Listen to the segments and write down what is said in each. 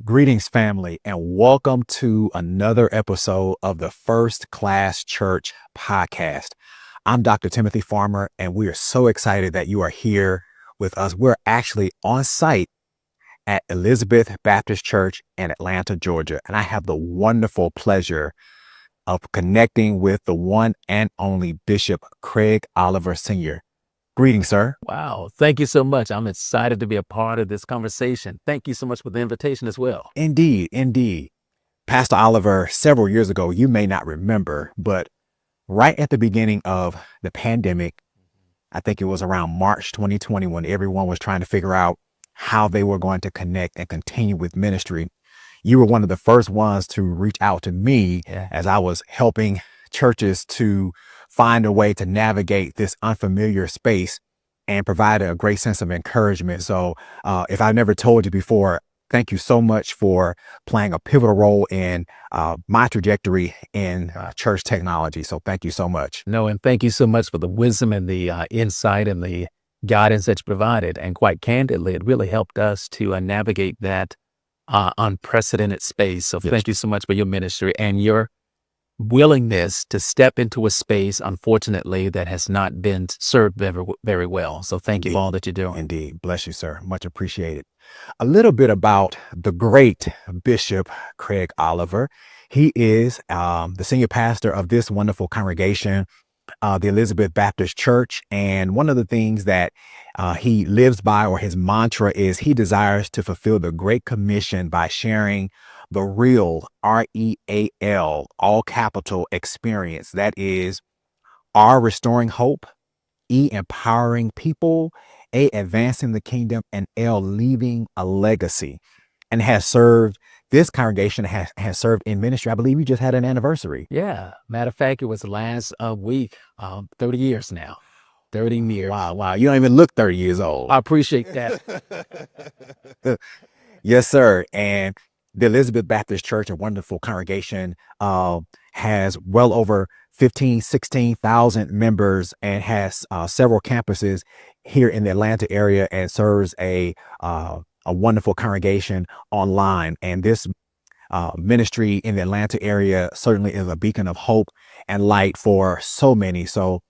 Greetings, family, and welcome to another episode of the First Class Church podcast. I'm Dr. Timothy Farmer, and we are so excited that you are here with us. We're actually on site at Elizabeth Baptist Church in Atlanta, Georgia, and I have the wonderful pleasure of connecting with the one and only Bishop Craig Oliver Sr. Greetings, sir. Wow. Thank you so much. I'm excited to be a part of this conversation. Thank you so much for the invitation as well. Indeed. Pastor Oliver, several years ago, you may not remember, but right at the beginning of the pandemic, I think it was around March 2020, when everyone was trying to figure out how they were going to connect and continue with ministry. You were one of the first ones to reach out to me as I was helping churches to find a way to navigate this unfamiliar space and provide a great sense of encouragement. So if I've never told you before, thank you so much for playing a pivotal role in my trajectory in church technology. So thank you so much. No, and thank you so much for the wisdom and the insight and the guidance that you provided. And quite candidly, it really helped us to navigate that unprecedented space. So thank you so much for your ministry and your willingness to step into a space, unfortunately, that has not been served very, very well. So thank you for all that you're doing. Indeed. Bless you, sir. Much appreciated. A little bit about the great Bishop Craig Oliver. He is the senior pastor of this wonderful congregation, the Elizabeth Baptist Church. And one of the things that he lives by, or his mantra, is he desires to fulfill the Great Commission by sharing the real, REAL, all capital experience. That is R, restoring hope, E, empowering people, A, advancing the kingdom, and L, leaving a legacy. And has served, this congregation has served in ministry. I believe you just had an anniversary. Yeah. Matter of fact, it was last week, 30 years now. 30 years. Wow. You don't even look 30 years old. I appreciate that. Yes, sir. And the Elizabeth Baptist Church, a wonderful congregation, has well over 16,000 members and has several campuses here in the Atlanta area, and serves a wonderful congregation online. And this ministry in the Atlanta area certainly is a beacon of hope and light for so many. So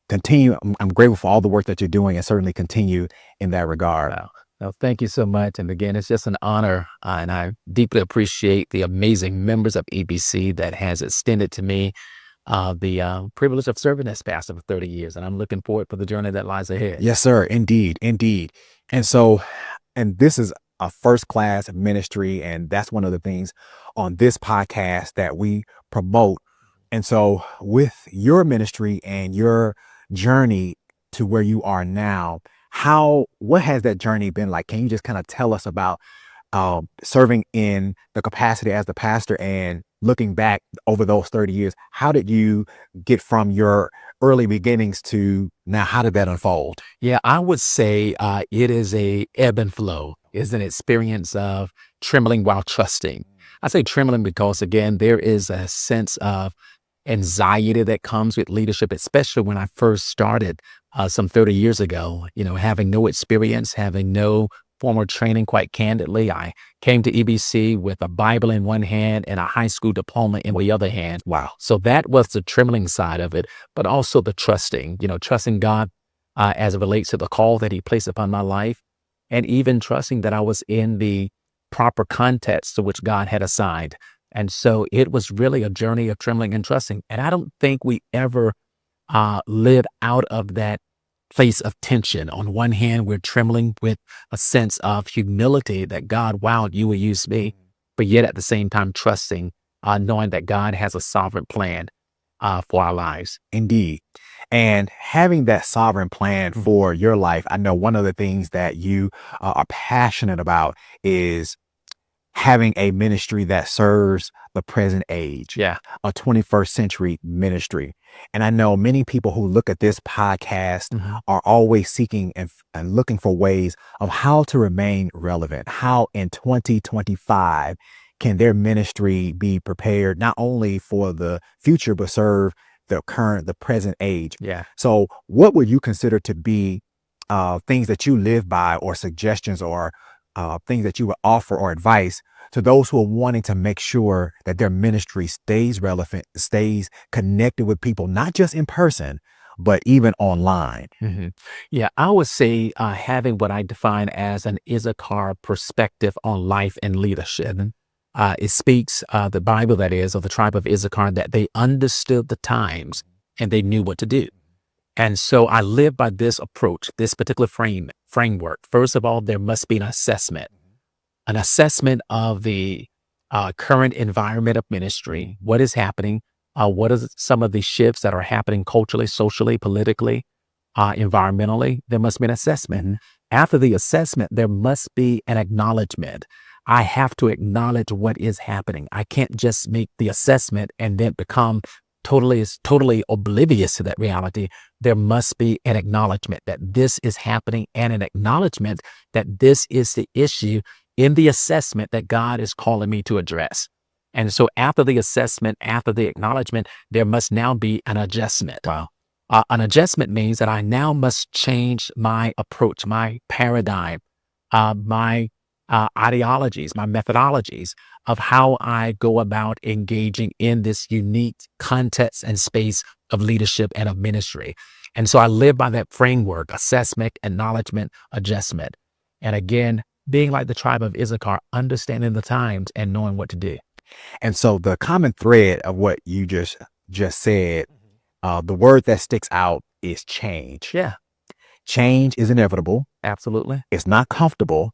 continue. I'm grateful for all the work that you're doing, and certainly continue in that regard. Wow. No, thank you so much. And again, it's just an honor. And I deeply appreciate the amazing members of EBC that has extended to me the privilege of serving as pastor for 30 years. And I'm looking forward for the journey that lies ahead. Yes, sir. Indeed. And so, and this is a first class ministry. And that's one of the things on this podcast that we promote. And so with your ministry and your journey to where you are now, what has that journey been like? Can you just kind of tell us about serving in the capacity as the pastor, and looking back over those 30 years, how did you get from your early beginnings to now? How did that unfold? Yeah, I would say it is a ebb and flow. It's an experience of trembling while trusting. I say trembling because, again, there is a sense of anxiety that comes with leadership, especially when I first started some 30 years ago, having no experience, having no formal training. Quite candidly, I came to EBC with a Bible in one hand and a high school diploma in the other hand. Wow. So that was the trembling side of it, but also the trusting, trusting God as it relates to the call that he placed upon my life, and even trusting that I was in the proper context to which God had assigned. And so it was really a journey of trembling and trusting. And I don't think we ever live out of that place of tension. On one hand, we're trembling with a sense of humility that God, wow, you will use me, but yet at the same time trusting, knowing that God has a sovereign plan for our lives. Indeed. And having that sovereign plan for your life, I know one of the things that you are passionate about is having a ministry that serves the present age, a 21st century ministry. And I know many people who look at this podcast are always seeking and looking for ways of how to remain relevant. How in 2025 can their ministry be prepared not only for the future, but serve the present age? Yeah. So what would you consider to be things that you live by, or suggestions, or things that you would offer or advice to those who are wanting to make sure that their ministry stays relevant, stays connected with people, not just in person, but even online? Yeah, I would say having what I define as an Issachar perspective on life and leadership. It speaks, the Bible that is, of the tribe of Issachar, that they understood the times and they knew what to do. And so I live by this approach, this particular framework. First of all, there must be an assessment of the current environment of ministry. What is happening? What are some of the shifts that are happening culturally, socially, politically, environmentally? There must be an assessment. After the assessment, there must be an acknowledgement. I have to acknowledge what is happening. I can't just make the assessment and then become totally oblivious to that reality. There must be an acknowledgement that this is happening and an acknowledgement that this is the issue in the assessment that God is calling me to address. And so after the assessment, after the acknowledgement, there must now be an adjustment. Wow. An adjustment means that I now must change my approach, my paradigm, my ideologies, my methodologies of how I go about engaging in this unique context and space of leadership and of ministry. And so I live by that framework: assessment, acknowledgement, adjustment. And again, being like the tribe of Issachar, understanding the times and knowing what to do. And so the common thread of what you just said, the word that sticks out is change. Yeah, Change is inevitable. absolutely. It's not comfortable,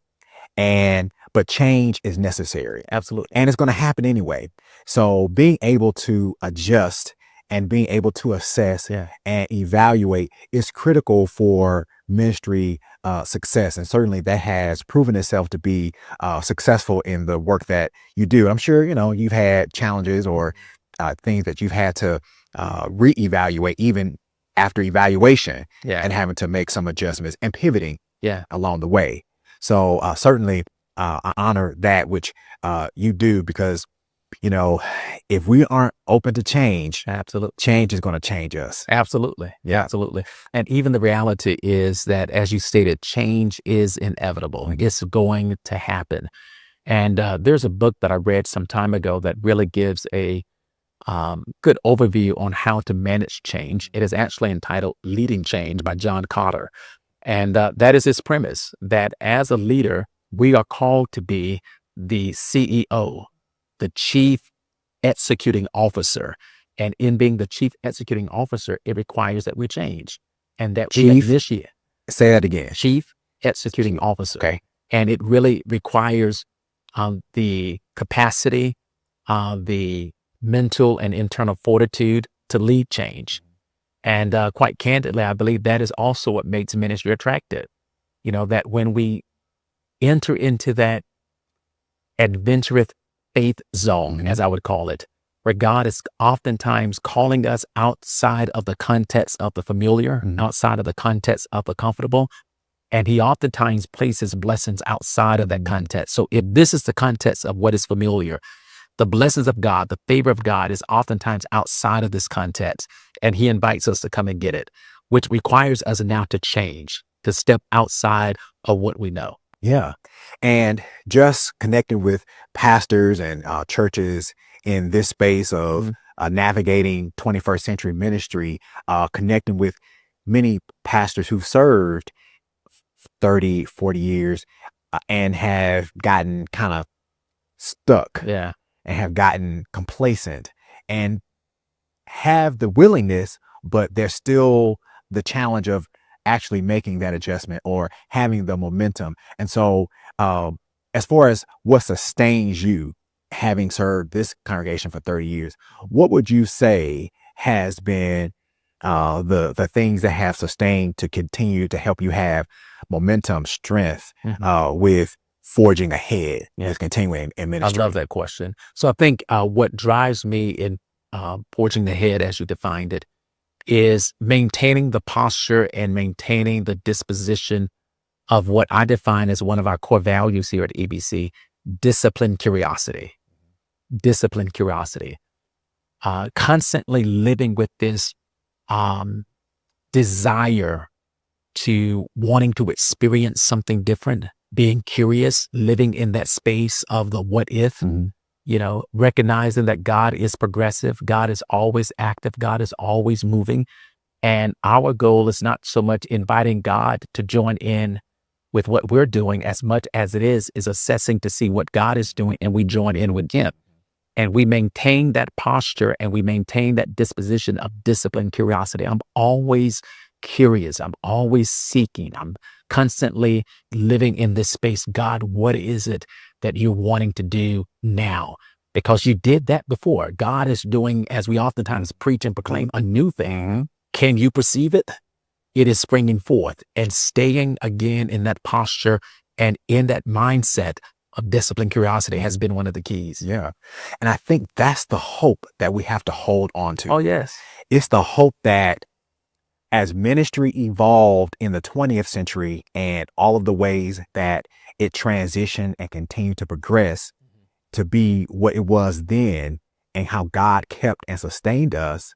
but change is necessary. Absolutely. And it's going to happen anyway. So being able to adjust and being able to assess Yeah. and evaluate is critical for ministry success. And certainly that has proven itself to be successful in the work that you do. I'm sure, you've had challenges or things that you've had to reevaluate even after evaluation, Yeah. and having to make some adjustments and pivoting Yeah. along the way. So certainly I honor that which you do, because, if we aren't open to change, Absolutely. change is going to change us. Absolutely. Yeah. Absolutely. And even the reality is that, as you stated, change is inevitable. It's going to happen. And there's a book that I read some time ago that really gives a good overview on how to manage change. It is actually entitled Leading Change by John Carter. And that is his premise, that as a leader, we are called to be the CEO, the chief executing officer. And in being the chief executing officer, it requires that we change and that we Chief? initiate. Say that again. Chief executing officer. Okay. And it really requires the capacity, the mental and internal fortitude to lead change. And quite candidly, I believe that is also what makes ministry attractive. That when we enter into that adventurous faith zone, as I would call it, where God is oftentimes calling us outside of the context of the familiar, outside of the context of the comfortable. And he oftentimes places blessings outside of that context. So if this is the context of what is familiar, the blessings of God, the favor of God is oftentimes outside of this context. And he invites us to come and get it, which requires us now to change, to step outside of what we know. Yeah. And just connecting with pastors and churches in this space of navigating 21st century ministry, connecting with many pastors who've served 30, 40 years and have gotten kind of stuck. Yeah. And have gotten complacent and have the willingness, but there's still the challenge of actually making that adjustment or having the momentum. And so as far as what sustains you, having served this congregation for 30 years, what would you say has been the things that have sustained to continue to help you have momentum, strength with forging ahead and continuing in ministry? I love that question. So I think what drives me in forging ahead, as you defined it, is maintaining the posture and maintaining the disposition of what I define as one of our core values here at EBC: disciplined curiosity. Disciplined curiosity. Constantly living with this desire to wanting to experience something different being curious, living in that space of the what if, recognizing that God is progressive, God is always active, God is always moving. And our goal is not so much inviting God to join in with what we're doing as much as it is assessing to see what God is doing, and we join in with Him. And we maintain that posture and we maintain that disposition of discipline, curiosity. I'm always curious. I'm always seeking. I'm constantly living in this space. God, what is it that you're wanting to do now? Because you did that before. God is doing, as we oftentimes preach and proclaim, a new thing. Can you perceive it? It is springing forth, and staying again in that posture and in that mindset of discipline, curiosity has been one of the keys. Yeah. And I think that's the hope that we have to hold on to. Oh, yes. It's the hope that as ministry evolved in the 20th century and all of the ways that it transitioned and continued to progress to be what it was then, and how God kept and sustained us,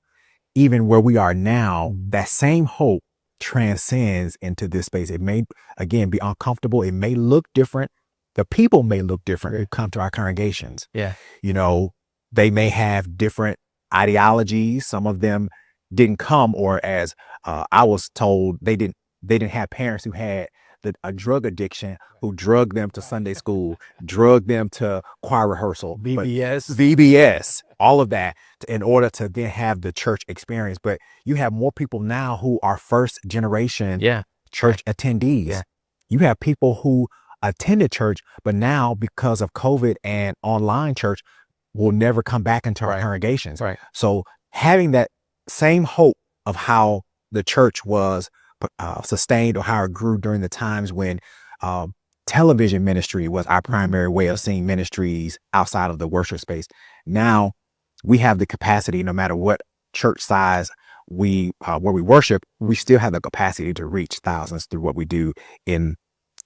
even where we are now, that same hope transcends into this space. It may, again, be uncomfortable. It may look different. The people may look different who come to our congregations. Yeah. They may have different ideologies. Some of them didn't come, or as I was told, they didn't have parents who had a drug addiction, who drugged them to Sunday school, drugged them to choir rehearsal, VBS, all of that in order to then have the church experience. But you have more people now who are first generation church attendees. Yeah. You have people who attended church, but now because of COVID and online church will never come back into our congregations. Right. So having that same hope of how the church was sustained, or how it grew during the times when television ministry was our primary way of seeing ministries outside of the worship space. Now we have the capacity, no matter what church size where we worship, we still have the capacity to reach thousands through what we do in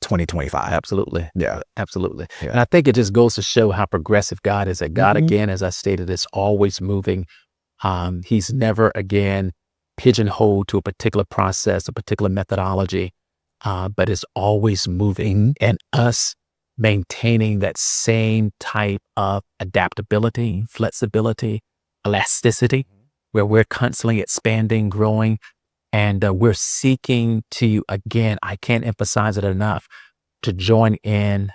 2025. Absolutely. Yeah. Absolutely. Yeah. And I think it just goes to show how progressive God is. That God, again, as I stated, is always moving. He's never, again, pigeonholed to a particular process, a particular methodology, but is always moving. And us maintaining that same type of adaptability, flexibility, elasticity, where we're constantly expanding, growing, and we're seeking to, again, I can't emphasize it enough, to join in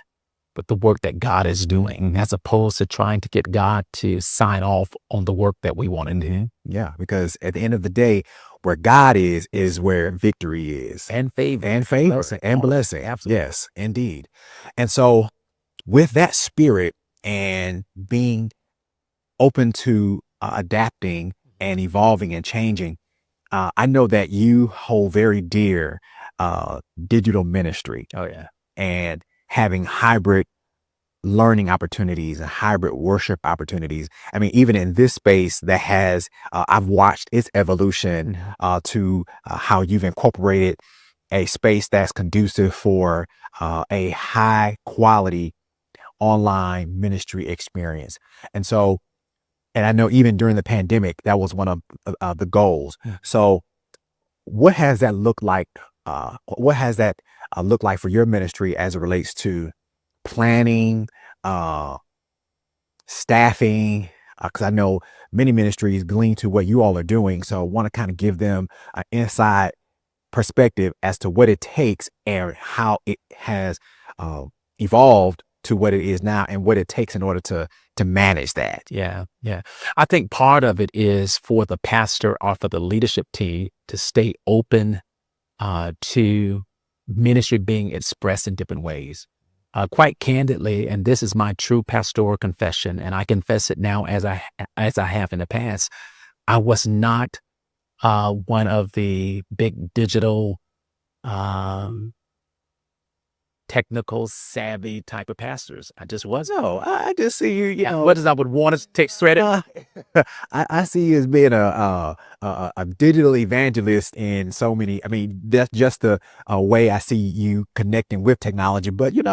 with the work that God is doing, as opposed to trying to get God to sign off on the work that we want to do. Yeah, because at the end of the day, where God is where victory is. And favor. And blessing. Absolutely. Yes, indeed. And so with that spirit and being open to adapting and evolving and changing, I know that you hold very dear digital ministry. Oh, yeah. And having hybrid learning opportunities and hybrid worship opportunities. I mean, even in this space that has, I've watched its evolution to how you've incorporated a space that's conducive for a high quality online ministry experience. And so, and I know even during the pandemic, that was one of the goals. So what has that looked like? What has that looked like for your ministry as it relates to planning, staffing? Because I know many ministries glean to what you all are doing. So I want to kind of give them an inside perspective as to what it takes and how it has evolved to what it is now, and what it takes in order to manage that. Yeah. I think part of it is for the pastor or for the leadership team to stay open to ministry being expressed in different ways. Quite candidly, and this is my true pastoral confession, and I confess it now as I have in the past, I was not one of the big digital technical savvy type of pastors. I just wasn't. No, I just see you, What is I would want to take credit. I see you as being a digital evangelist in so many. I mean, that's just the way I see you connecting with technology. But you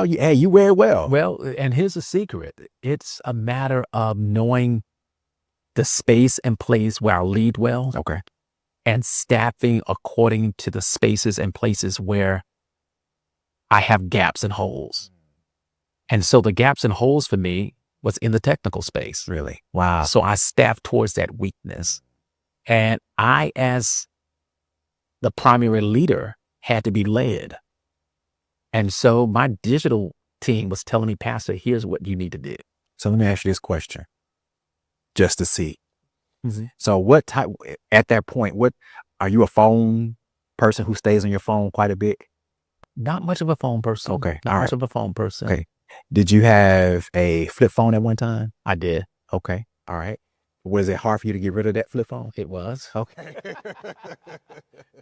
wear it well. Well, and here's the secret. It's a matter of knowing the space and place where I lead well. Okay. And staffing according to the spaces and places where I have gaps and holes. And so the gaps and holes for me was in the technical space. Really? Wow. So I staffed towards that weakness. And I, as the primary leader, had to be led. And so my digital team was telling me, Pastor, here's what you need to do. So let me ask you this question, just to see. Mm-hmm. So what type, at that point, what, are you a phone person who stays on your phone quite a bit? Not much of a phone person. Okay. Not All much right. of a phone person. Okay. Did you have a flip phone at one time? I did. Okay. All right. Was it hard for you to get rid of that flip phone? It was. Okay.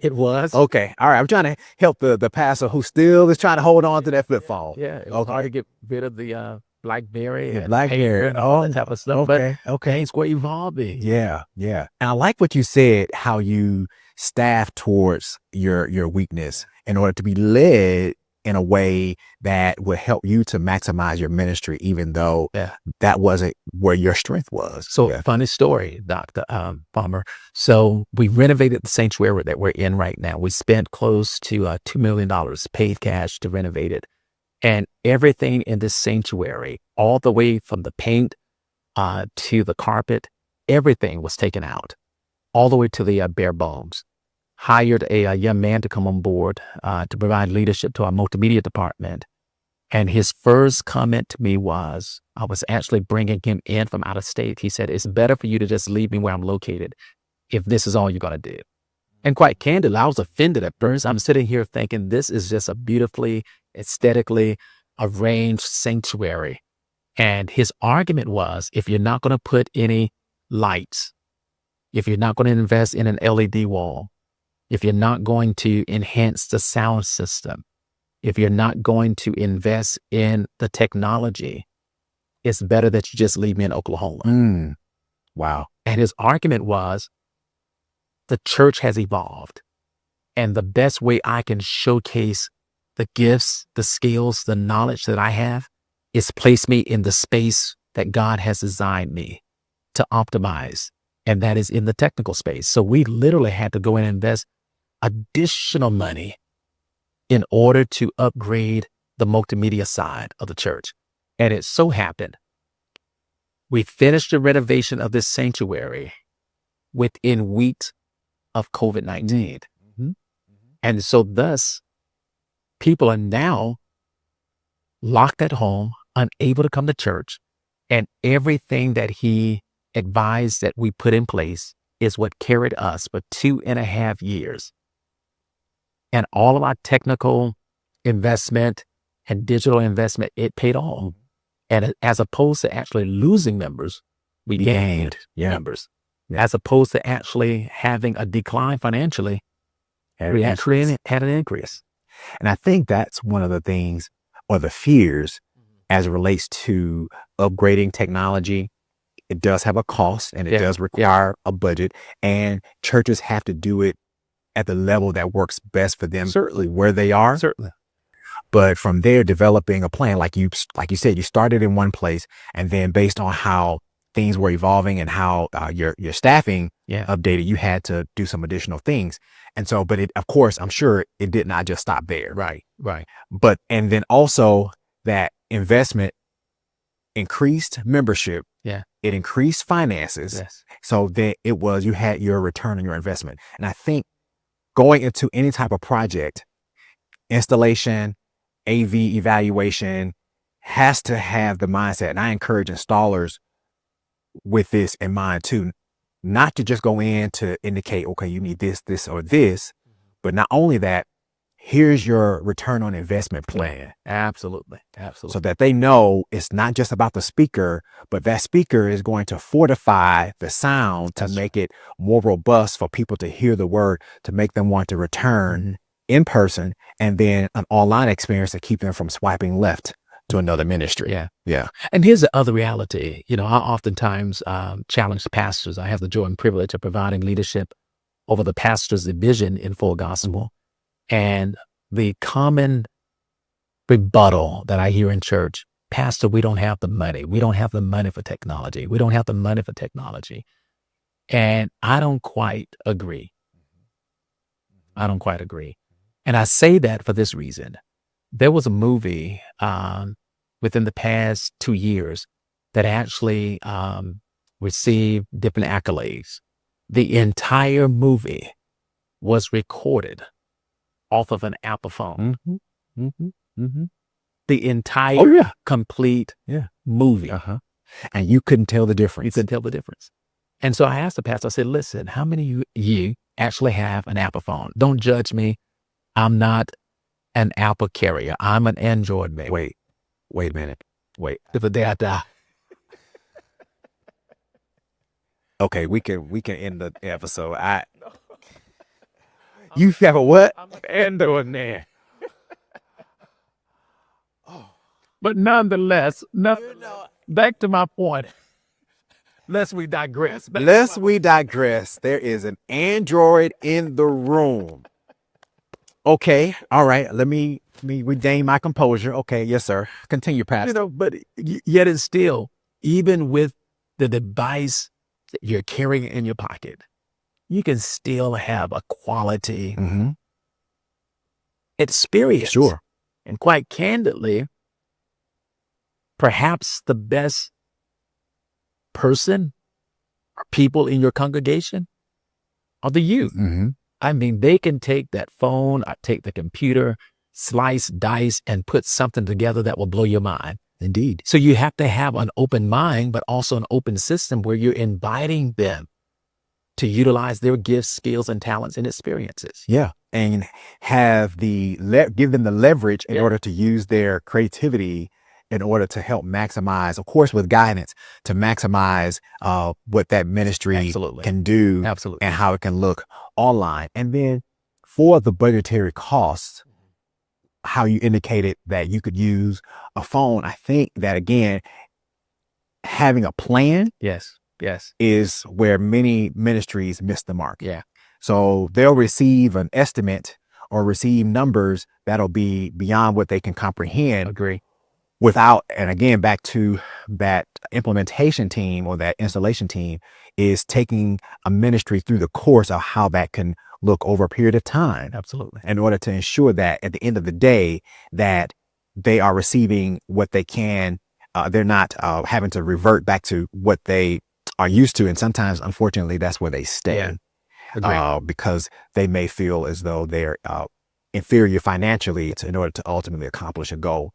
It was. Okay. All right. I'm trying to help the pastor who still is trying to hold on to that flip phone. Yeah. It was hard to get rid of the BlackBerry Yeah, and BlackBerry. and all that type of stuff. Okay. But Okay. things were evolving. Yeah. Yeah. And I like what you said, how you staff towards your weakness in order to be led in a way that would help you to maximize your ministry, even though Yeah. that wasn't where your strength was. So Yeah. funny story, Dr. Palmer. So we renovated the sanctuary that we're in right now. We spent close to $2 million paid cash to renovate it. And everything in this sanctuary, all the way from the paint to the carpet, everything was taken out, all the way to the bare bones. Hired a young man to come on board to provide leadership to our multimedia department. And his first comment to me was, I was actually bringing him in from out of state. He said, it's better for you to just leave me where I'm located if this is all you're going to do. And quite candidly, I was offended at first. I'm sitting here thinking this is just a beautifully, aesthetically arranged sanctuary. And his argument was, if you're not going to put any lights, if you're not going to invest in an LED wall, if you're not going to enhance the sound system, if you're not going to invest in the technology, it's better that you just leave me in Oklahoma. Wow. And his argument was, the church has evolved. And the best way I can showcase the gifts, the skills, the knowledge that I have is place me in the space that God has designed me to optimize. And that is in the technical space. So we literally had to go in and invest additional money in order to upgrade the multimedia side of the church. And it so happened, we finished the renovation of this sanctuary within weeks of COVID-19. And so thus, people are now locked at home, unable to come to church. And everything that he advised that we put in place is what carried us for 2.5 years. And all of our technical investment and digital investment, it paid off. And as opposed to actually losing members, we gained members. As opposed to actually having a decline financially, we actually had an increase. And I think that's one of the things, or the fears, as it relates to upgrading technology. It does have a cost, and it does require a budget, and churches have to do it at the level that works best for them. Certainly. Where they are. Certainly. But from there, developing a plan, like you said, you started in one place, and then based on how things were evolving and how your staffing updated, you had to do some additional things. And so, but of course, I'm sure it did not just stop there. Right. But, and then also that investment increased membership. Yeah. It increased finances. Yes. So then you had your return on your investment. And I think going into any type of project, installation, AV evaluation, has to have the mindset. And I encourage installers with this in mind too, not to just go in to indicate, okay, you need this, this, or this, but not only that, here's your return on investment plan. Absolutely. So that they know it's not just about the speaker, but that speaker is going to fortify the sound to make it more robust for people to hear the word, to make them want to return in person, and then an online experience to keep them from swiping left to another ministry. Yeah. And here's the other reality. I oftentimes challenge the pastors. I have the joy and privilege of providing leadership over the pastor's division in Full Gospel. And the common rebuttal that I hear in church, Pastor, we don't have the money. We don't have the money for technology. We don't have the money for technology. And I don't quite agree. And I say that for this reason. There was a movie within the past 2 years that actually received different accolades. The entire movie was recorded off of an Apple phone. Mm-hmm. Mm-hmm. Mm-hmm. The entire Oh yeah. complete Yeah. movie. Uh-huh. And you couldn't tell the You difference. couldn't tell the difference. And so I asked the pastor, I said, listen, how many of you actually have an Apple phone? Don't judge me. I'm not an Apple carrier. I'm an Android man. Wait a minute. Wait. To the day I die. Okay, we can end the episode. You have a what? I'm an Android man. But nonetheless, back to my point. Lest we digress. Lest we digress, there is an Android in the room. Okay, all right. Let me regain my composure. Okay, yes, sir. Continue, Pastor. But yet it's still, even with the device that you're carrying in your pocket, you can still have a quality Mm-hmm. experience. Sure. And quite candidly, perhaps the best person or people in your congregation are the youth. Mm-hmm. I mean, they can take that phone or take the computer, slice, dice, and put something together that will blow your mind. Indeed. So you have to have an open mind, but also an open system where you're inviting them to utilize their gifts, skills, and talents and experiences. Yeah. And have give them the leverage in order to use their creativity in order to help maximize, of course, with guidance, to maximize what that ministry Absolutely. can do. Absolutely. And how it can look online. And then for the budgetary costs, how you indicated that you could use a phone, I think that, again, having a plan Yes. is where many ministries miss the mark. Yeah. So they'll receive an estimate or receive numbers that'll be beyond what they can comprehend. Agree. Without, and again, back to that implementation team or that installation team is taking a ministry through the course of how that can look over a period of time. Absolutely. In order to ensure that at the end of the day, that they are receiving what they can. They're not having to revert back to what they are used to. And sometimes, unfortunately, that's where they stay. Because they may feel as though they're inferior financially in order to ultimately accomplish a goal.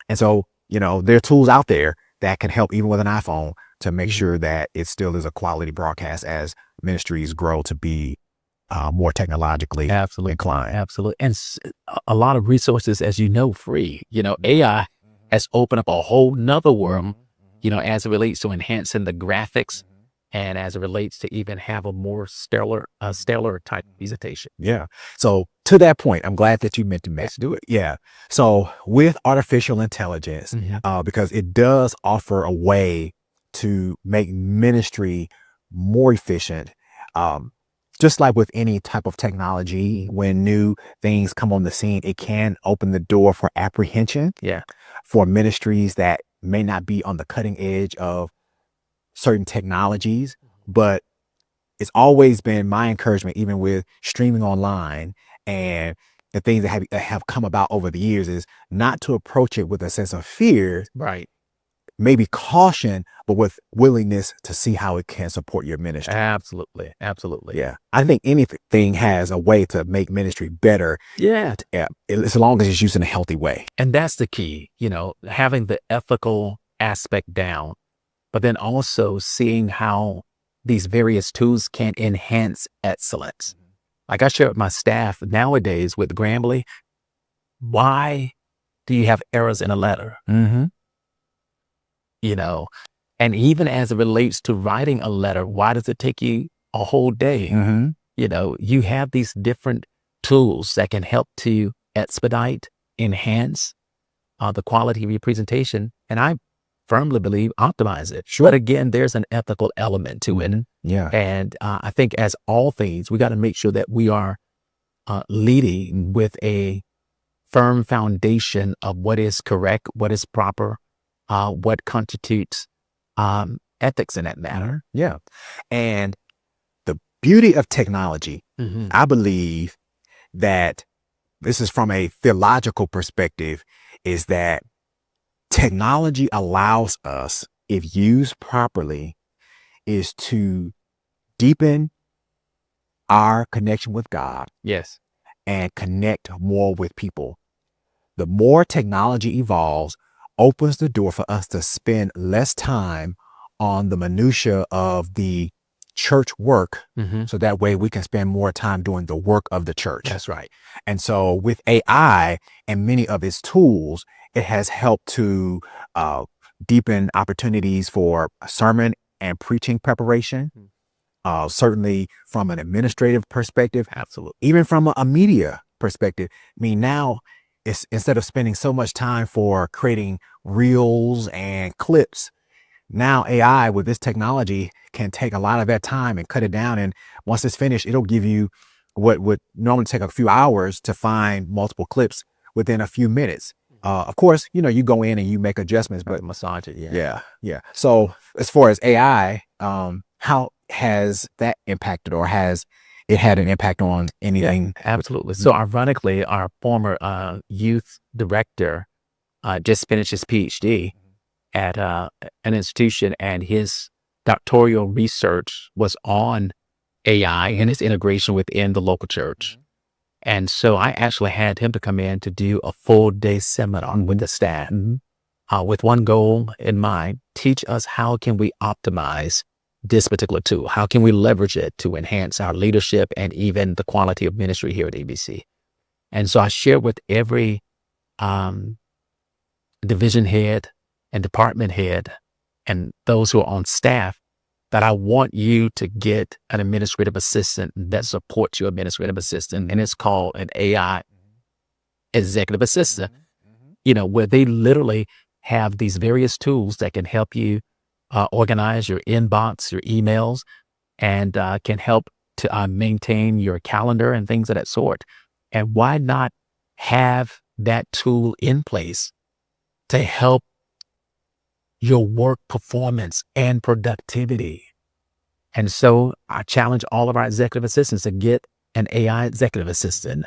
And so, there are tools out there that can help even with an iPhone to make sure that it still is a quality broadcast as ministries grow to be more technologically inclined. Absolutely. And a lot of resources, as you know, free. AI has opened up a whole nother world, as it relates to enhancing the graphics and as it relates to even have a more stellar type presentation. Yeah. So to that point, I'm glad that you mentioned that. Let's do it. Yeah. So with artificial intelligence, because it does offer a way to make ministry more efficient, just like with any type of technology, when new things come on the scene, it can open the door for apprehension for ministries that may not be on the cutting edge of certain technologies. But it's always been my encouragement, even with streaming online and the things that have come about over the years, is not to approach it with a sense of fear, Right. maybe caution, but with willingness to see how it can support your ministry. Absolutely. Yeah. I think anything has a way to make ministry better. Yeah. As long as it's used in a healthy way. And that's the key, having the ethical aspect down, but then also seeing how these various tools can enhance excellence. Like I share with my staff nowadays with Grambly, why do you have errors in a letter? Mm-hmm. And even as it relates to writing a letter, why does it take you a whole day? Mm-hmm. You have these different tools that can help to expedite, enhance the quality of your presentation. And I firmly believe optimize it. Sure. But again, there's an ethical element to it. Yeah. And I think as all things, we got to make sure that we are leading with a firm foundation of what is correct, what is proper, what constitutes ethics in that matter. Yeah. And the beauty of technology, I believe that this is from a theological perspective, is that technology allows us, if used properly, is to deepen our connection with God Yes. and connect more with people. The more technology evolves, opens the door for us to spend less time on the minutia of the church work. Mm-hmm. So that way we can spend more time doing the work of the church. That's right. And so with AI and many of its tools, it has helped to deepen opportunities for sermon and preaching preparation. Certainly from an administrative perspective, Absolutely. even from a media perspective. I mean, now it's instead of spending so much time for creating reels and clips, now AI with this technology can take a lot of that time and cut it down. And once it's finished, it'll give you what would normally take a few hours to find multiple clips within a few minutes. Of course, you go in and you make adjustments, but Massage it. yeah. So as far as AI, how has that impacted, or has it had an impact on anything? Absolutely. So ironically, our former youth director just finished his PhD at an institution, and his doctoral research was on AI and its integration within the local church. And so I actually had him to come in to do a full day seminar with the staff with one goal in mind: teach us how can we optimize this particular tool? How can we leverage it to enhance our leadership and even the quality of ministry here at ABC? And so I shared with every division head and department head and those who are on staff that I want you to get an administrative assistant that supports your administrative assistant. And it's called an AI executive assistant, where they literally have these various tools that can help you organize your inbox, your emails, and can help to maintain your calendar and things of that sort. And why not have that tool in place to help your work performance and productivity? And so I challenge all of our executive assistants to get an AI executive assistant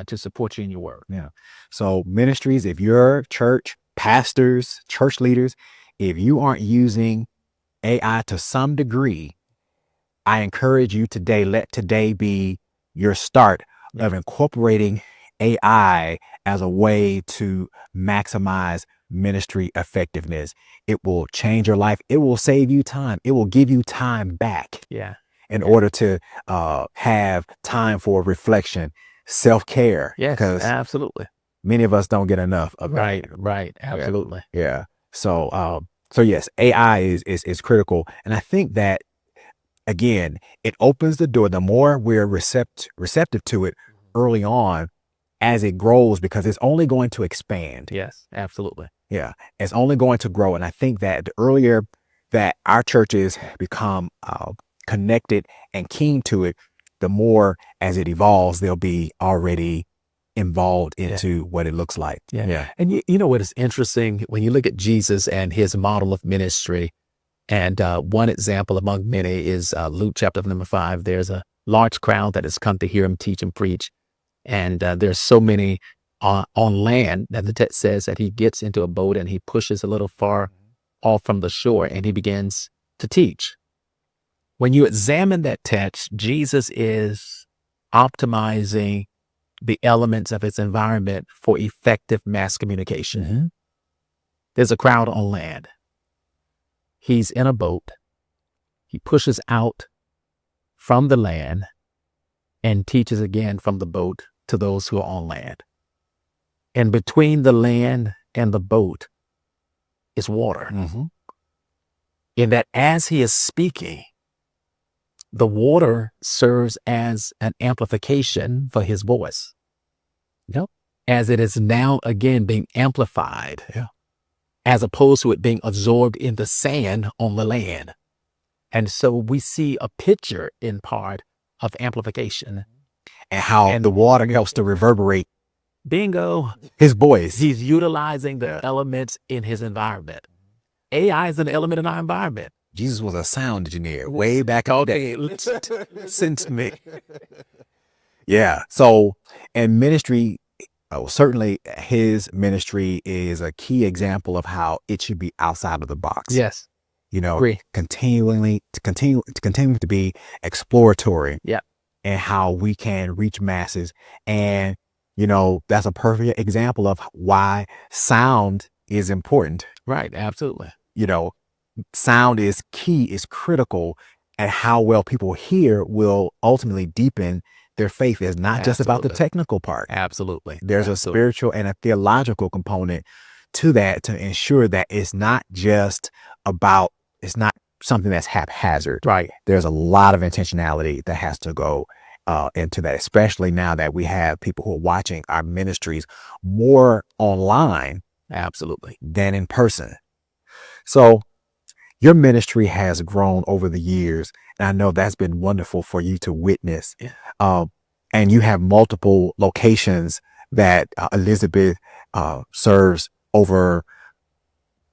to support you in your work. Yeah. So ministries, if your church, pastors, church leaders, if you aren't using AI to some degree, I encourage you today, let today be your start of incorporating AI as a way to maximize ministry effectiveness. It will change your life. It will save you time. It will give you time back in order to have time for reflection, self-care. Yes, because absolutely. many of us don't get enough of Right, that. right. Absolutely. Yeah. So yes, AI is critical. And I think that, again, it opens the door. The more we're receptive to it early on, as it grows, because it's only going to expand. Yes, absolutely. Yeah, it's only going to grow. And I think that the earlier that our churches become connected and keen to it, the more as it evolves, they'll be already involved into what it looks like. Yeah. And you know what is interesting when you look at Jesus and his model of ministry, and one example among many is Luke chapter number 5. There's a large crowd that has come to hear him teach and preach. And there's so many on land that the text says that he gets into a boat and he pushes a little far off from the shore and he begins to teach. When you examine that text, Jesus is optimizing the elements of his environment for effective mass communication. There's a crowd on land. He's in a boat. He pushes out from the land and teaches again from the boat to those who are on land. And between the land and the boat is water. In that as he is speaking, the water serves as an amplification for his voice. As it is now again being amplified, as opposed to it being absorbed in the sand on the land. And so we see a picture in part of amplification. And how the water helps to reverberate. Bingo. His voice. He's utilizing the elements in his environment. AI is an element in our environment. Jesus was a sound engineer way back in the day. Listen to me. Yeah. So, and ministry, certainly his ministry is a key example of how it should be outside of the box. Yes. You know, Agree. continue to be exploratory Yeah. and how we can reach masses. And, that's a perfect example of why sound is important. Right. Absolutely. You know, sound is key, is critical, and how well people hear will ultimately deepen their faith. Is not just about the Absolutely. technical part. Absolutely. There's a Absolutely. spiritual and a theological component to that to ensure that it's not just about, it's not something that's haphazard. Right. There's a lot of intentionality that has to go into that, especially now that we have people who are watching our ministries more online Absolutely. than in person. So your ministry has grown over the years, and I know that's been wonderful for you to witness. Yeah. And you have multiple locations that Elizabeth serves over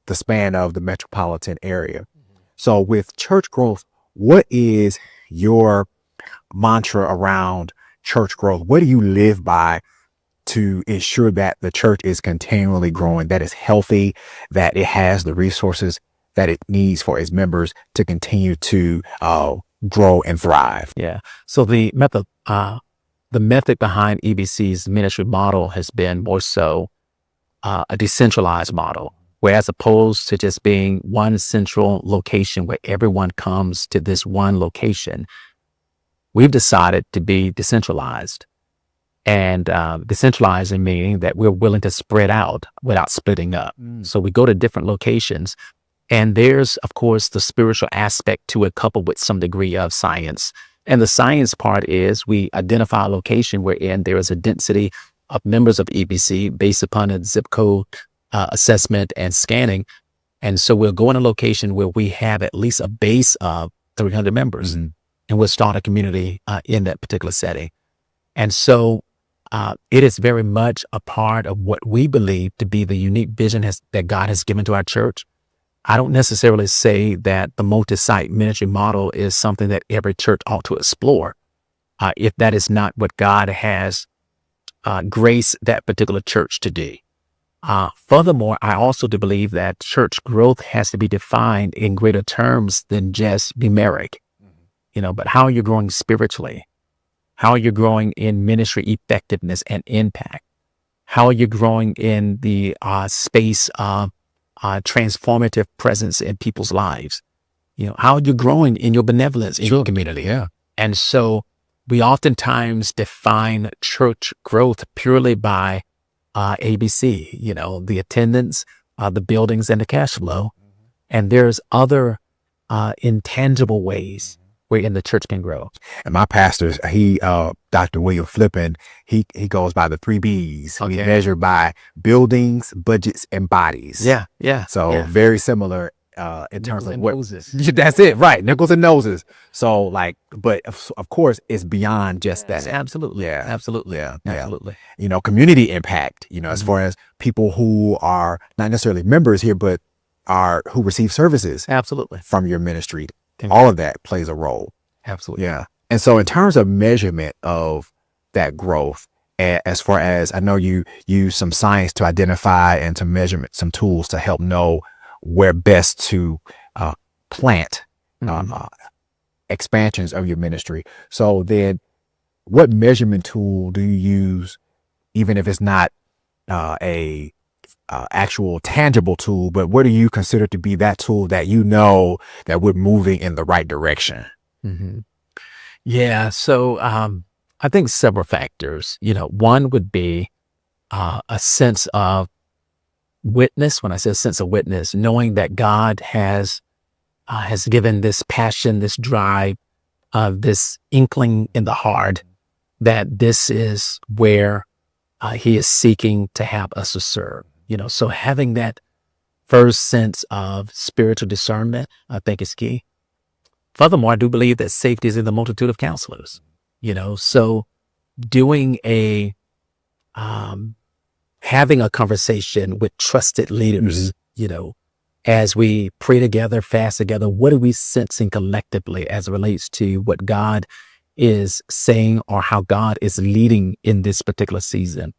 the span of the metropolitan area. So with church growth, what is your mantra around church growth? What do you live by to ensure that the church is continually growing, that it's healthy, that it has the resources that it needs for its members to continue to grow and thrive? Yeah. So the method behind EBC's ministry model has been more so a decentralized model, where as opposed to just being one central location where everyone comes to this one location, we've decided to be decentralized. And decentralizing meaning that we're willing to spread out without splitting up. So we go to different locations, and there's, of course, the spiritual aspect to it, coupled with some degree of science. And the science part is we identify a location wherein there is a density of members of EBC based upon a zip code assessment and scanning. And so we'll go in a location where we have at least a base of 300 members, and we'll start a community in that particular setting. And so it is very much a part of what we believe to be the unique vision that God has given to our church. I don't necessarily say that the multi-site ministry model is something that every church ought to explore, if that is not what God has graced that particular church to do. Furthermore, I also do believe that church growth has to be defined in greater terms than just numeric, but how you're growing spiritually, how you're growing in ministry effectiveness and impact, how you're growing in the space of transformative presence in people's lives, how you're growing in your benevolence in your community. Yeah. And so we oftentimes define church growth purely by ABC, the attendance, the buildings, and the cash flow. And there's other intangible ways wherein the church can grow. And my pastor, Dr. William Flippin, he goes by the 3 B's. We measure by buildings, budgets, and bodies. Yeah. So very similar in terms of what. Noses. That's it, right? Nickels and noses. So but of course, it's beyond just that. Absolutely. Yeah. Absolutely. Yeah. Absolutely. Community impact. As far as people who are not necessarily members here, but who receive services Absolutely. from your ministry. All of that plays a role. Absolutely. Yeah. And so in terms of measurement of that growth, as far as I know, you use some science to identify and to measurement, some tools to help know where best to plant expansions of your ministry. So then what measurement tool do you use, even if it's not a actual tangible tool, but what do you consider to be that tool that that we're moving in the right direction? Yeah. So I think several factors. One would be a sense of witness. When I say a sense of witness, knowing that God has given this passion, this drive, this inkling in the heart that this is where He is seeking to have us to serve. So having that first sense of spiritual discernment, I think, is key. Furthermore, I do believe that safety is in the multitude of counselors. So doing having a conversation with trusted leaders, as we pray together, fast together, what are we sensing collectively as it relates to what God is saying or how God is leading in this particular season.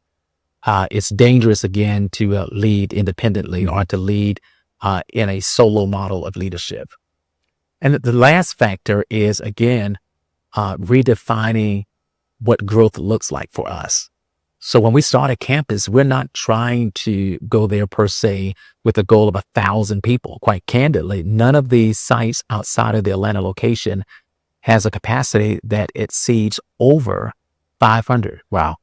It's dangerous again to lead independently or to lead in a solo model of leadership. And the last factor is, again, redefining what growth looks like for us. So when we start a campus, we're not trying to go there per se with the goal of 1,000 people. Quite candidly, none of these sites outside of the Atlanta location has a capacity that exceeds over 500. Wow.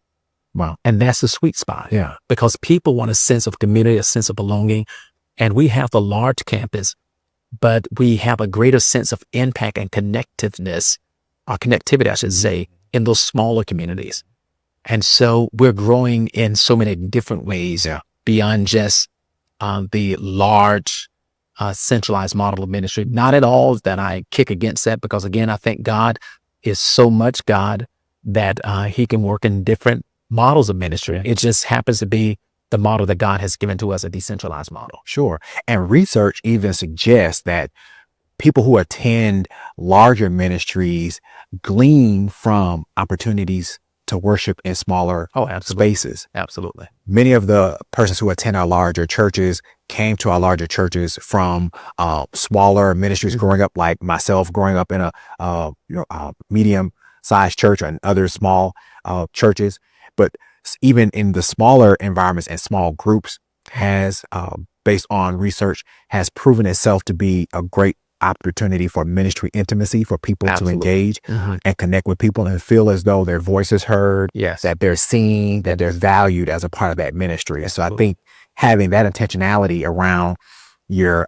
Wow. And that's the sweet spot. Yeah. Because people want a sense of community, a sense of belonging. And we have a large campus, but we have a greater sense of impact and connectiveness, or connectivity, I should say, in those smaller communities. And so we're growing in so many different ways beyond just the large centralized model of ministry. Not at all that I kick against that, because again, I think God is so much God that he can work in different models of ministry. It just happens to be the model that God has given to us, a decentralized model. Sure. And research even suggests that people who attend larger ministries glean from opportunities to worship in smaller spaces. Absolutely. Many of the persons who attend our larger churches came to our larger churches from smaller ministries growing up, like myself, growing up in a medium-sized church and other small churches. But even in the smaller environments and small groups has, based on research, has proven itself to be a great opportunity for ministry intimacy, for people to engage and connect with people and feel as though their voice is heard, that they're seen, that they're valued as a part of that ministry. And so I think having that intentionality around your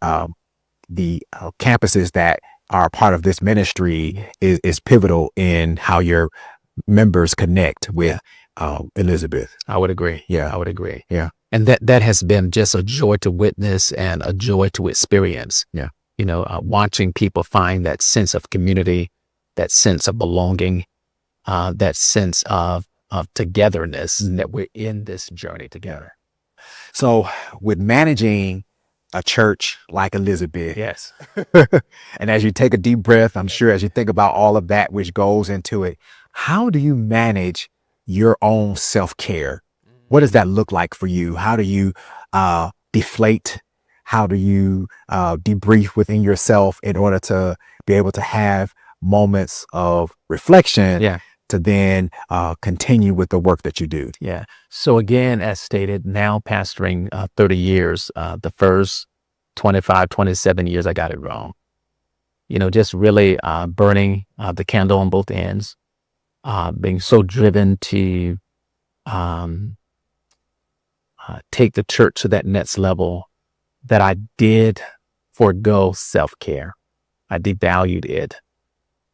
the campuses that are a part of this ministry is pivotal in how your members connect with Elizabeth. I would agree. Yeah. I would agree. Yeah. And that has been just a joy to witness and a joy to experience. Yeah. You know, watching people find that sense of community, that sense of belonging, that sense of togetherness, that we're in this journey together. So with managing a church like Elizabeth, Yes. and as you take a deep breath, I'm sure as you think about all of that which goes into it, how do you manage your own self-care? What does that look like for you? How do you deflate? How do you debrief within yourself in order to be able to have moments of reflection to then continue with the work that you do? Yeah. So again, as stated, now pastoring 30 years, the first 25, 27 years, I got it wrong. You know, just really burning the candle on both ends, being so driven to take the church to that next level that I did forego self-care. I devalued it.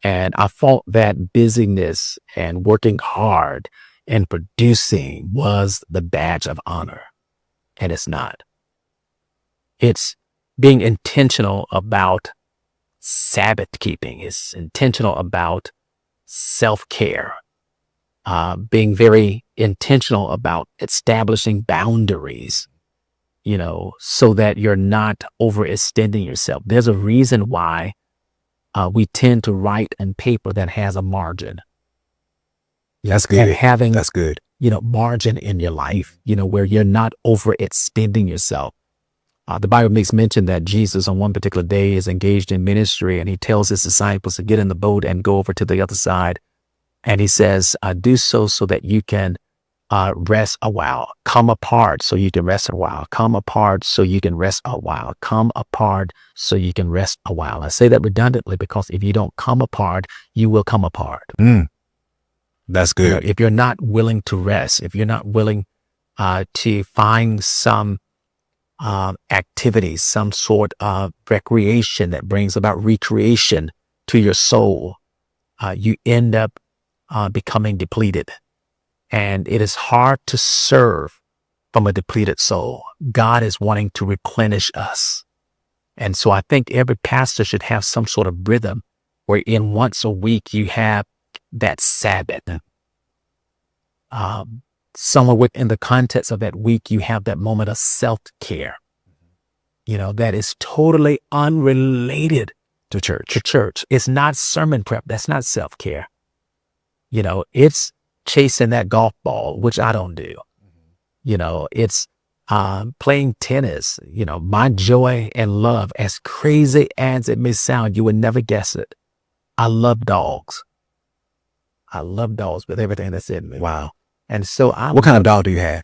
And I thought that busyness and working hard and producing was the badge of honor. And it's not. It's being intentional about Sabbath keeping. It's intentional about self-care. Being very intentional about establishing boundaries, you know, so that you're not overextending yourself. There's a reason why we tend to write on paper that has a margin. That's good. And having, that's good. You know, margin in your life, you know, where you're not overextending yourself. The Bible makes mention that Jesus on one particular day is engaged in ministry, and he tells his disciples to get in the boat and go over to the other side. And he says, do so that you can rest a while. Come apart so you can rest a while. Come apart so you can rest a while. Come apart so you can rest a while. I say that redundantly because if you don't come apart, you will come apart. That's good. You know, if you're not willing to rest, if you're not willing to find some activity, some sort of recreation that brings about recreation to your soul, you end up becoming depleted. And it is hard to serve from a depleted soul. God is wanting to replenish us. And so I think every pastor should have some sort of rhythm wherein once a week you have that Sabbath. Somewhere within the context of that week, you have that moment of self-care, you know, that is totally unrelated to church. It's not sermon prep. That's not self-care. It's chasing that golf ball, which I don't do. It's playing tennis. My joy and love, as crazy as it may sound, you would never guess it. I love dogs. I love dogs with everything that's in me. Wow. And so What kind of dog do you have?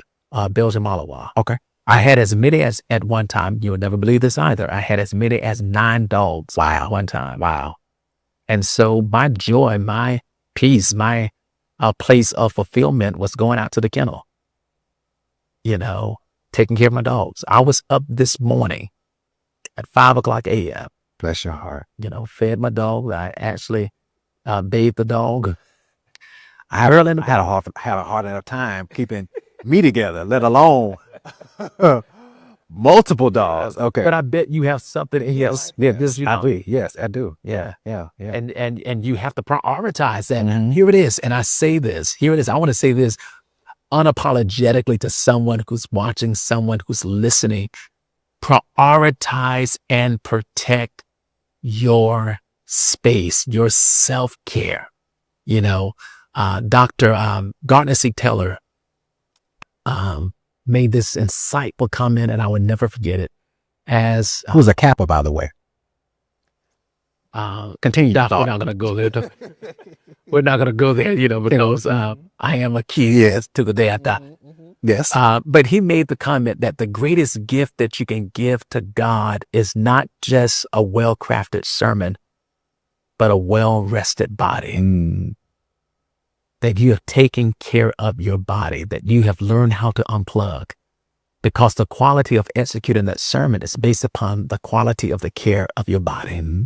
Belgian Malinois. Okay. I had as many as at one time. You would never believe this either. I had as many as 9 dogs. Wow. At one time. Wow. And so my joy, my peace, my place of fulfillment was going out to the kennel, taking care of my dogs. I was up this morning at 5:00 a.m. Bless your heart. Fed my dog. I actually bathed the dog. I had a hard enough time keeping me together, let alone multiple dogs. Okay. But I bet you have something else. Yeah, I do. Yes, I do. Yeah. Yeah. And you have to prioritize that. Mhm. Here it is. And I say this. Here it is. I want to say this unapologetically to someone who's watching, someone who's listening. Prioritize and protect your space, your self-care. Dr. Gardner C. Taylor made this insightful comment, and I will never forget it. As Who's a Kappa, by the way? continue your thought. We're not going to go there. We're not going to go there, because I am a kid to the day I die. Yes. But he made the comment that the greatest gift that you can give to God is not just a well-crafted sermon, but a well-rested body. Mm. That you have taken care of your body, that you have learned how to unplug. Because the quality of executing that sermon is based upon the quality of the care of your body. Mm-hmm.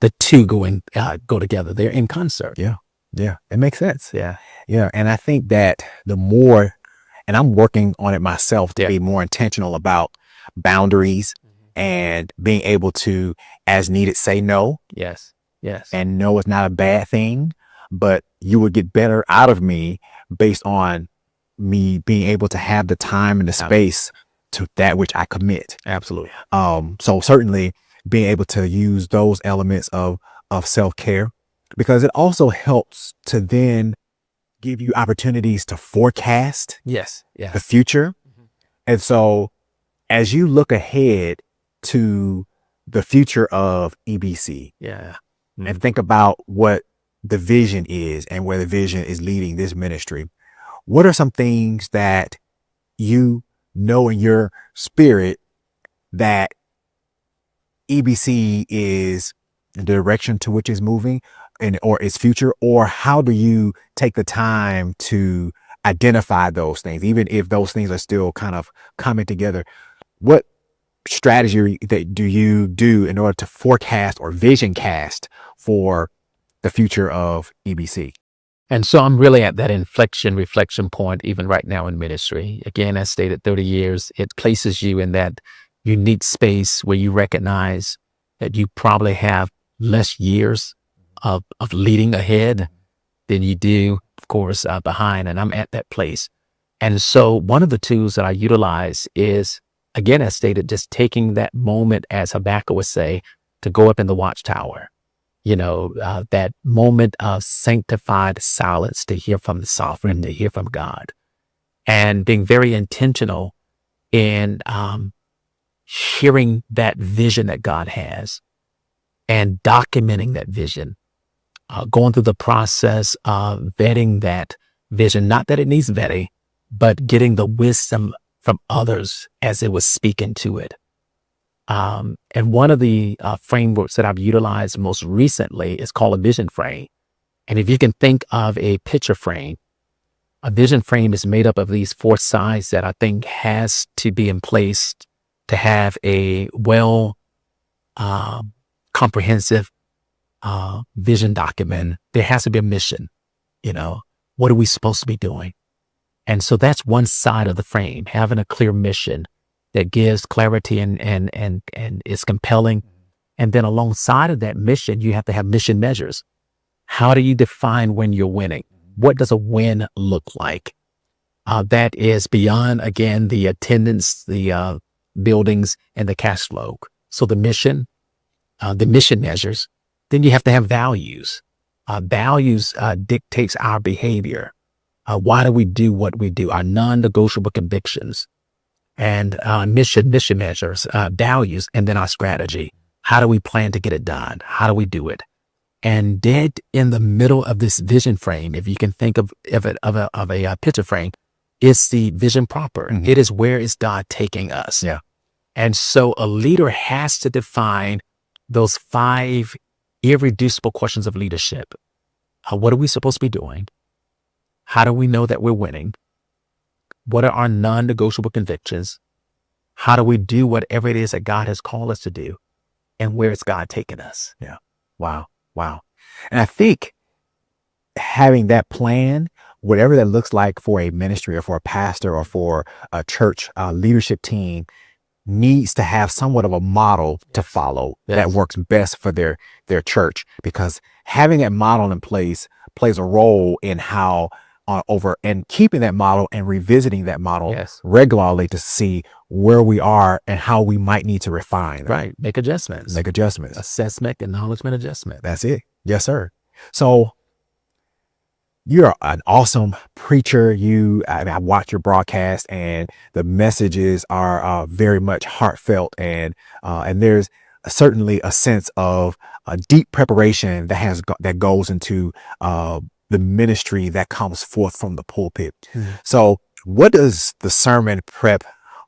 The two go together. They're in concert. Yeah. It makes sense. Yeah. And I think that the more, and I'm working on it myself to be more intentional about boundaries and being able to, as needed, say no. Yes. And no is not a bad thing, but you would get better out of me based on me being able to have the time and the space to that which I commit. Absolutely. So certainly being able to use those elements of self-care, because it also helps to then give you opportunities to forecast the future. And so as you look ahead to the future of EBC and think about what the vision is and where the vision is leading this ministry, what are some things that you know in your spirit that EBC is the direction to which it's moving or its future? Or how do you take the time to identify those things, even if those things are still kind of coming together? What strategy do you do in order to forecast or vision cast for the future of EBC? And so I'm really at that reflection point, even right now in ministry. Again, as stated, 30 years, it places you in that unique space where you recognize that you probably have less years of leading ahead than you do, of course, behind. And I'm at that place. And so one of the tools that I utilize is, again, as stated, just taking that moment, as Habakkuk would say, to go up in the watchtower. That moment of sanctified silence to hear from the sovereign, to hear from God, and being very intentional in hearing that vision that God has and documenting that vision, going through the process of vetting that vision, not that it needs vetting, but getting the wisdom from others as it was speaking to it. And one of the frameworks that I've utilized most recently is called a vision frame. And if you can think of a picture frame, a vision frame is made up of these 4 sides that I think has to be in place to have a comprehensive vision document. There has to be a mission. What are we supposed to be doing? And so that's one side of the frame, having a clear mission that gives clarity and is compelling. And then alongside of that mission, you have to have mission measures. How do you define when you're winning? What does a win look like? That is beyond, again, the attendance, the buildings, and the cash flow. So the mission measures. Then you have to have values. Values dictates our behavior. Why do we do what we do? Our non-negotiable convictions and mission measures, values, and then our strategy. How do we plan to get it done? How do we do it? And dead in the middle of this vision frame, if you can think of a picture frame, it's the vision proper. Mhm. It is where is God taking us. Yeah. And so a leader has to define those 5 irreducible questions of leadership. What are we supposed to be doing? How do we know that we're winning? What are our non-negotiable convictions? How do we do whatever it is that God has called us to do? And where is God taking us? Yeah. Wow. Wow. And I think having that plan, whatever that looks like for a ministry or for a pastor or for a church leadership team, needs to have somewhat of a model to follow that works best for their church, because having that model in place plays a role in how over and keeping that model and revisiting that model regularly to see where we are and how we might need to refine. Right. Make adjustments. Assessment, acknowledgement, adjustment. That's it. Yes, sir. So you're an awesome preacher. I watch your broadcast, and the messages are very much heartfelt, and there's certainly a sense of deep preparation that goes into the ministry that comes forth from the pulpit. So, what does the sermon prep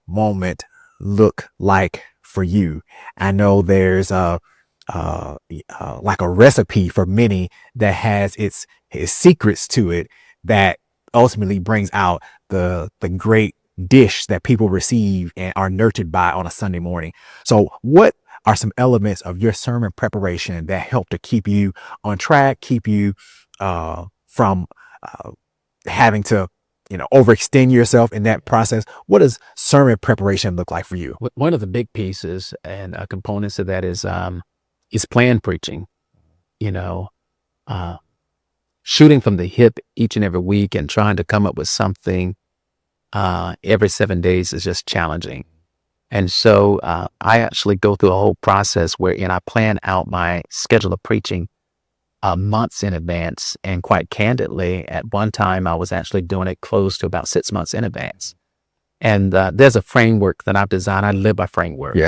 moment look like for you? I know there's like a recipe for many that has its secrets to it that ultimately brings out the great dish that people receive and are nurtured by on a Sunday morning. So what are some elements of your sermon preparation that help to keep you on track, keep you from having to overextend yourself in that process? What does sermon preparation look like for you? One of the big pieces and components of that is planned preaching. Shooting from the hip each and every week and trying to come up with something every 7 days is just challenging. And so I actually go through a whole process wherein I plan out my schedule of preaching months in advance. And quite candidly, at one time, I was actually doing it close to about 6 months in advance. And there's a framework that I've designed. I live by frameworks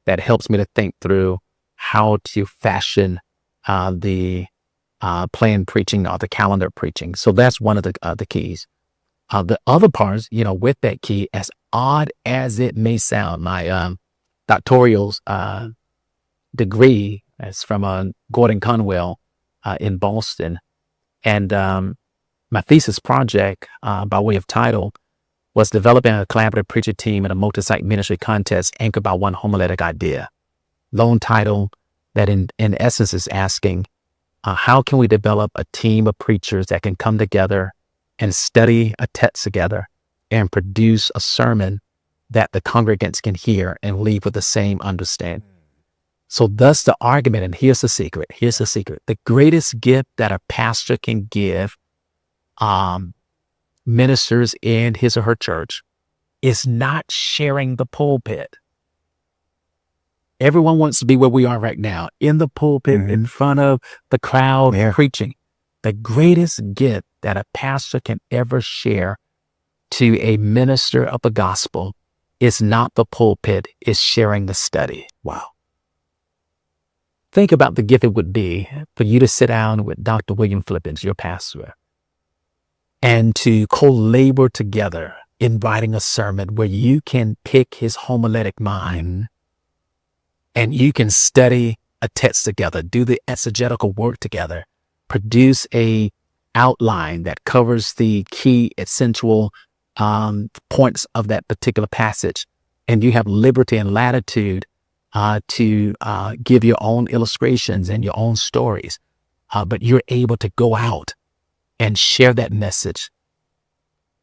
that helps me to think through how to fashion the planned preaching or the calendar preaching. So that's one of the keys. The other parts, with that key, as odd as it may sound, my doctoral degree is from Gordon Conwell in Boston. And my thesis project, by way of title, was developing a collaborative preacher team in a multi-site ministry contest anchored by one homiletic idea. Long title that in essence is asking, how can we develop a team of preachers that can come together and study a text together and produce a sermon that the congregants can hear and leave with the same understanding? So thus the argument, and here's the secret. The greatest gift that a pastor can give ministers in his or her church is not sharing the pulpit. Everyone wants to be where we are right now, in the pulpit, in front of the crowd, preaching. The greatest gift that a pastor can ever share to a minister of the gospel is not the pulpit, it's sharing the study. Wow. Think about the gift it would be for you to sit down with Dr. William Flippins, your pastor, and to co-labor together in writing a sermon where you can pick his homiletic mind and you can study a text together, do the exegetical work together, produce a outline that covers the key essential points of that particular passage. And you have liberty and latitude to give your own illustrations and your own stories. But you're able to go out and share that message.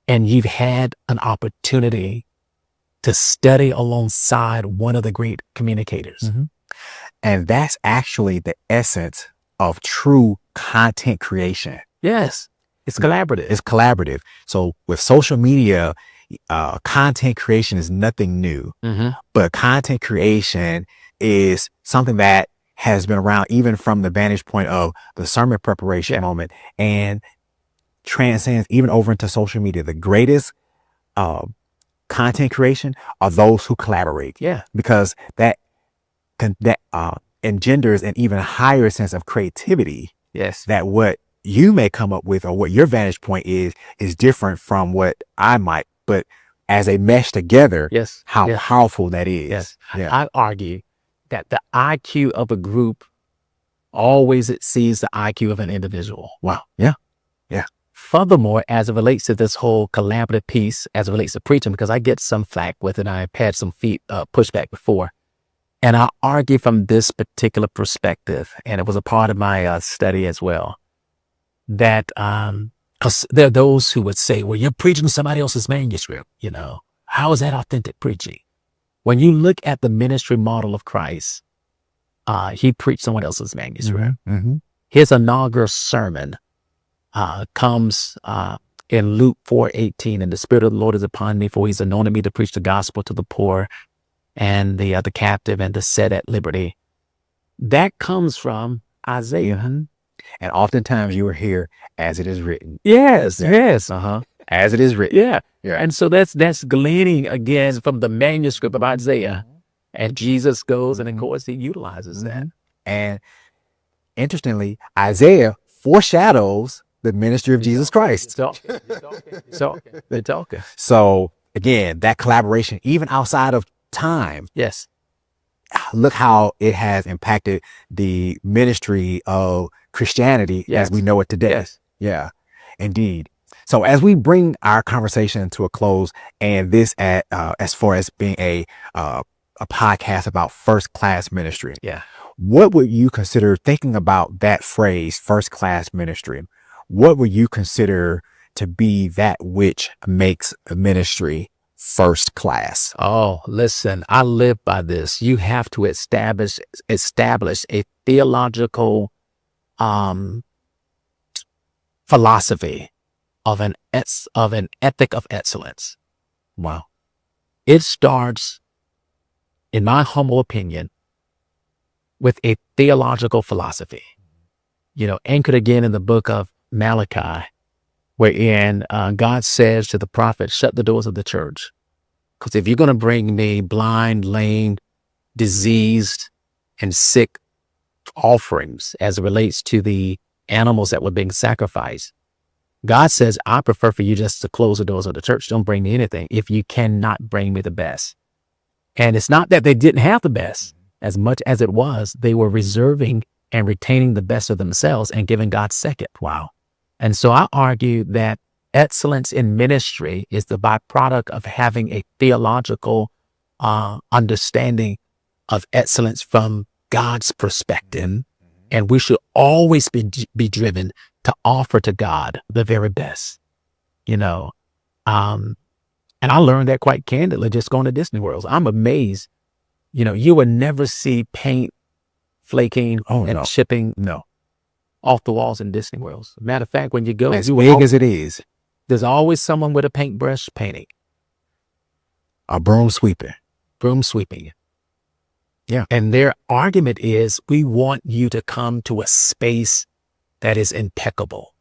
And you've had an opportunity to study alongside one of the great communicators. And that's actually the essence of true content creation. Yes, it's collaborative. It's collaborative. So with social media, content creation is nothing new, but content creation is something that has been around even from the vantage point of the sermon preparation moment, and transcends even over into social media. The greatest uh, content creation are those who collaborate. Yeah. Because that engenders an even higher sense of creativity. Yes. That what you may come up with or what your vantage point is different from what I might, but as they mesh together, Yes. how powerful that is. Yes. Yeah. I argue that the IQ of a group always exceeds the IQ of an individual. Wow. Yeah. Yeah. Furthermore, as it relates to this whole collaborative piece, as it relates to preaching, because I get some flack with it, I've had some pushback before. And I argue from this particular perspective, and it was a part of my study as well, that because there are those who would say, well, you're preaching somebody else's manuscript, you know, how is that authentic preaching? When you look at the ministry model of Christ, he preached someone else's manuscript. Mm-hmm. His inaugural sermon comes in Luke 4:18, and the Spirit of the Lord is upon me, for he's anointed me to preach the gospel to the poor and the captive and to set at liberty. That comes from Isaiah. Mm-hmm. And oftentimes you will hear, as it is written. Yes, Yeah. yes. As it is written. Yeah. Yeah. And so that's gleaning again from the manuscript of Isaiah. And Jesus goes, and of course he utilizes that. And interestingly, Isaiah foreshadows the ministry of Jesus Christ. So they're talking. So again, that collaboration, even outside of time, Yes. look how it has impacted the ministry of Christianity as we know it today. Yes. Yeah, indeed. So as we bring our conversation to a close, and this as far as being a podcast about first class ministry, what would you consider, thinking about that phrase, first class ministry, what would you consider to be that which makes a ministry first class? Oh, listen, I live by this. You have to establish a theological philosophy of an ethic of excellence. Wow. It starts, in my humble opinion, with a theological philosophy, anchored again in the book of Malachi, wherein God says to the prophet, shut the doors of the church. Because if you're going to bring me blind, lame, diseased, and sick offerings as it relates to the animals that were being sacrificed, God says, I prefer for you just to close the doors of the church. Don't bring me anything if you cannot bring me the best. And it's not that they didn't have the best. As much as it was, they were reserving and retaining the best of themselves and giving God second. Wow. And so I argue that excellence in ministry is the byproduct of having a theological understanding of excellence from God's perspective. And we should always be driven to offer to God the very best, And I learned that quite candidly just going to Disney World. I'm amazed. You would never see paint flaking and chipping off the walls in Disney World. Matter of fact, when you go, as big as it is, there's always someone with a paintbrush painting. A broom sweeping. Yeah. And their argument is, we want you to come to a space that is impeccable,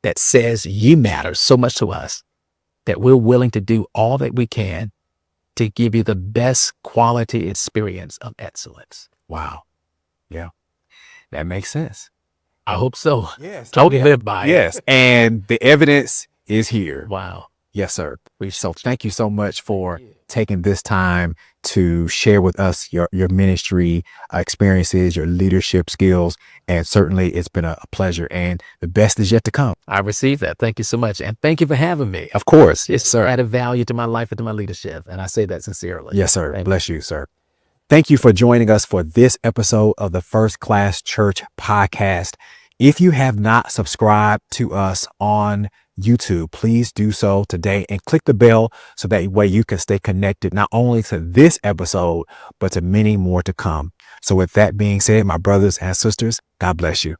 that says you matter so much to us that we're willing to do all that we can to give you the best quality experience of excellence. Wow. Yeah. That makes sense. I hope so. Yes. Don't live by it. Yes. And the evidence is here. Wow. Yes, sir. So thank you so much for taking this time to share with us your ministry experiences, your leadership skills. And certainly it's been a pleasure, and the best is yet to come. I received that. Thank you so much. And thank you for having me. Of course. Yes, It's sir. added value to my life and to my leadership. And I say that sincerely. Yes, sir. Thank Bless you, sir. Thank you for joining us for this episode of the First Class Church podcast. If you have not subscribed to us on YouTube, please do so today and click the bell so that way you can stay connected not only to this episode, but to many more to come. So with that being said, my brothers and sisters, God bless you.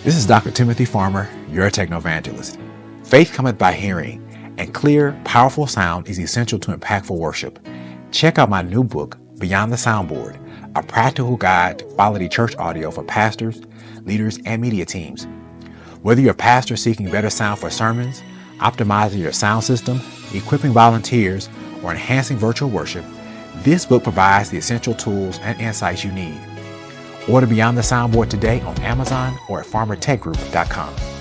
This is Dr. Timothy Farmer, your techno-evangelist. Faith cometh by hearing, and clear, powerful sound is essential to impactful worship. Check out my new book, Beyond the Soundboard, a practical guide to quality church audio for pastors, leaders, and media teams. Whether you're a pastor seeking better sound for sermons, optimizing your sound system, equipping volunteers, or enhancing virtual worship, this book provides the essential tools and insights you need. Order Beyond the Soundboard today on Amazon or at farmertechgroup.com.